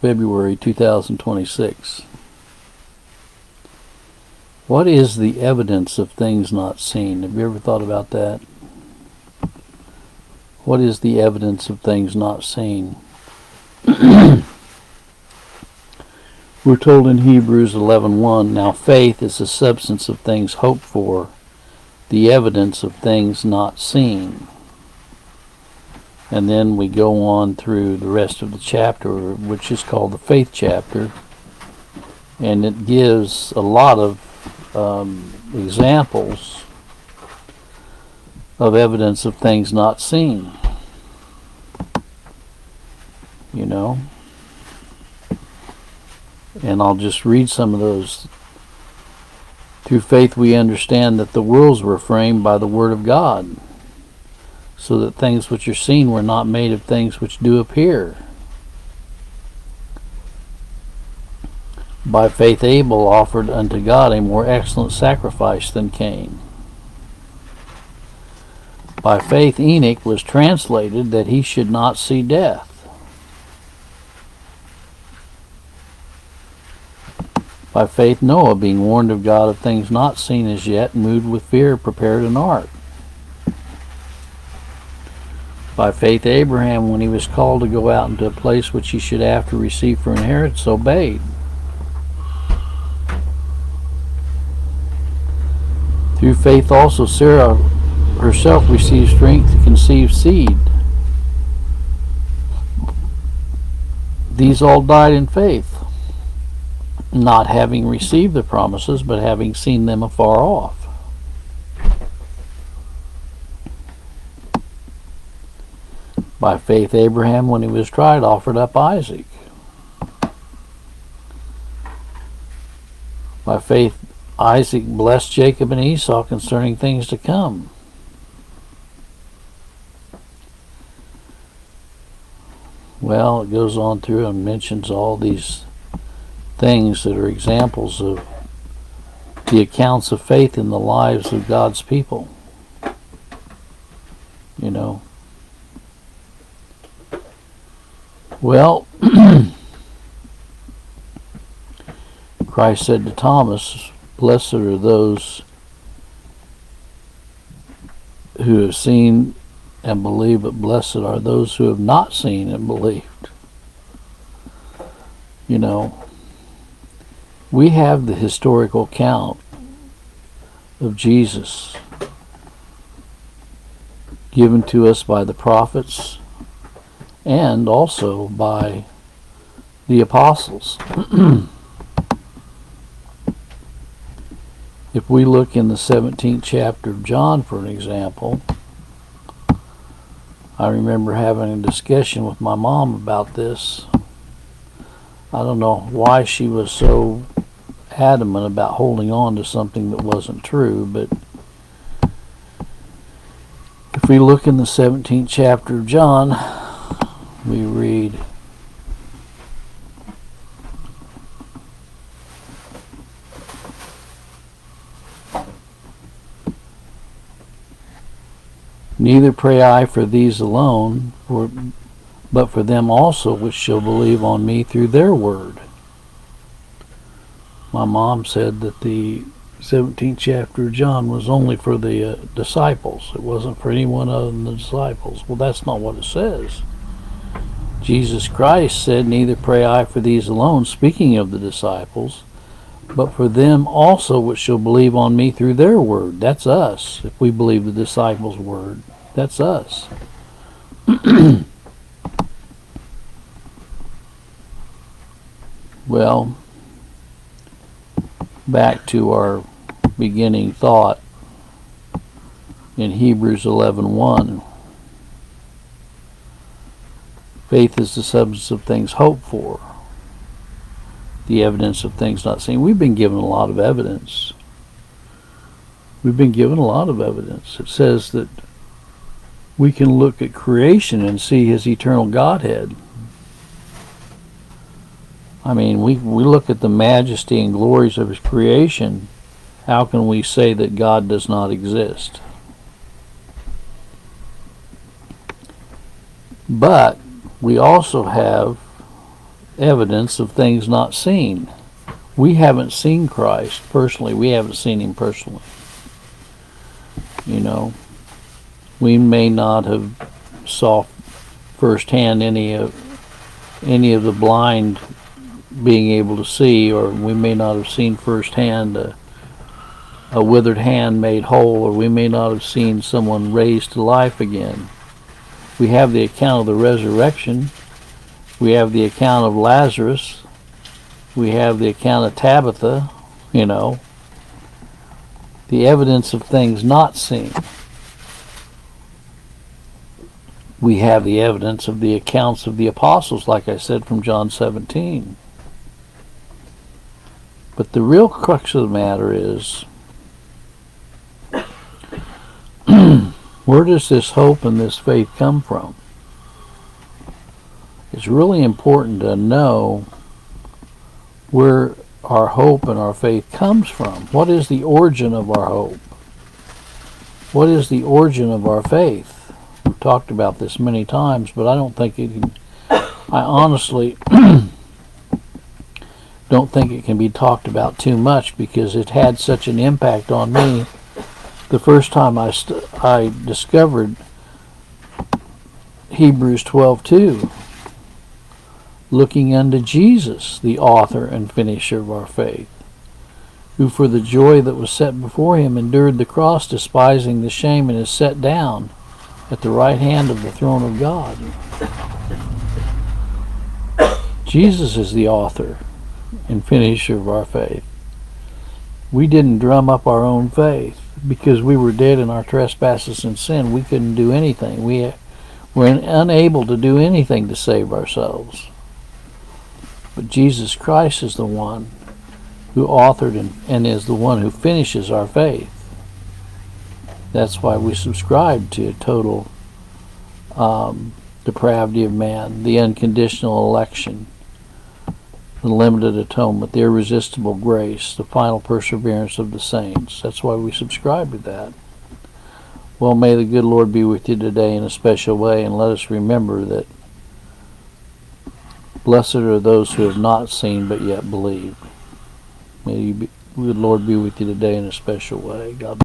February 2026. What is the evidence of things not seen? Have you ever thought about that? What is the evidence of things not seen? We're told in Hebrews 11:1, now faith is the substance of things hoped for, the evidence of things not seen. And then we go on through the rest of the chapter, which is called the faith chapter, and it gives a lot of examples of evidence of things not seen. You know? And I'll just read some of those. Through faith we understand that the worlds were framed by the word of God, so that things which are seen were not made of things which do appear. By faith Abel offered unto God a more excellent sacrifice than Cain. By faith Enoch was translated that he should not see death. By faith Noah, being warned of God of things not seen as yet, moved with fear, prepared an ark. By faith Abraham, when he was called to go out into a place which he should after receive for inheritance, obeyed. Through faith also Sarah herself received strength to conceive seed. These all died in faith, not having received the promises, but having seen them afar off. By faith Abraham, when he was tried, offered up Isaac. By faith Isaac blessed Jacob and Esau concerning things to come. Well, it goes on through and mentions all these things that are examples of the accounts of faith in the lives of God's people. You know. Well, Christ said to Thomas, blessed are those who have seen and believed, but blessed are those who have not seen and believed. You know, we have the historical account of Jesus given to us by the prophets and also by the apostles. If we look in the 17th chapter of John, for an example, I remember having a discussion with my mom about this. I don't know why she was so adamant about holding on to something that wasn't true, but if we look in the 17th chapter of John, we read, neither pray I for these alone, but for them also which shall believe on me through their word. My mom said that the 17th chapter of John was only for the disciples. It wasn't for anyone other than the disciples. Well, that's not what it says. Jesus Christ said, neither pray I for these alone, speaking of the disciples, but for them also which shall believe on me through their word. That's us. If we believe the disciples' word, that's us. Well, back to our beginning thought in Hebrews 11:1. Faith is the substance of things hoped for, the evidence of things not seen. We've been given a lot of evidence. We've been given a lot of evidence. It says that we can look at creation and see his eternal Godhead. I mean, we look at the majesty and glories of his creation. How can we say that God does not exist? But we also have evidence of things not seen. We haven't seen Christ personally. We haven't seen him personally. You know, we may not have saw firsthand any of the blind being able to see, or we may not have seen firsthand a withered hand made whole, or we may not have seen someone raised to life again. We have the account of the resurrection. We have the account of Lazarus. We have the account of Tabitha, you know, the evidence of things not seen. We have the evidence of the accounts of the apostles, like I said, from John 17. But the real crux of the matter is, where does this hope and this faith come from? It's really important to know where our hope and our faith comes from. What is the origin of our hope? What is the origin of our faith? We've talked about this many times, but I don't think it can, I honestly don't think it can be talked about too much, because it had such an impact on me the first time I discovered Hebrews 12:2, looking unto Jesus, the author and finisher of our faith, who for the joy that was set before him endured the cross, despising the shame, and is set down at the right hand of the throne of God. Jesus is the author and finisher of our faith. We didn't drum up our own faith. Because we were dead in our trespasses and sin, we couldn't do anything. We were unable to do anything to save ourselves. But Jesus Christ is the one who authored and is the one who finishes our faith. That's why we subscribe to total depravity of man, the unconditional election, the limited atonement, the irresistible grace, the final perseverance of the saints. That's why we subscribe to that. Well, may the good Lord be with you today in a special way, and let us remember that blessed are those who have not seen but yet believe. May the good Lord be with you today in a special way. God bless.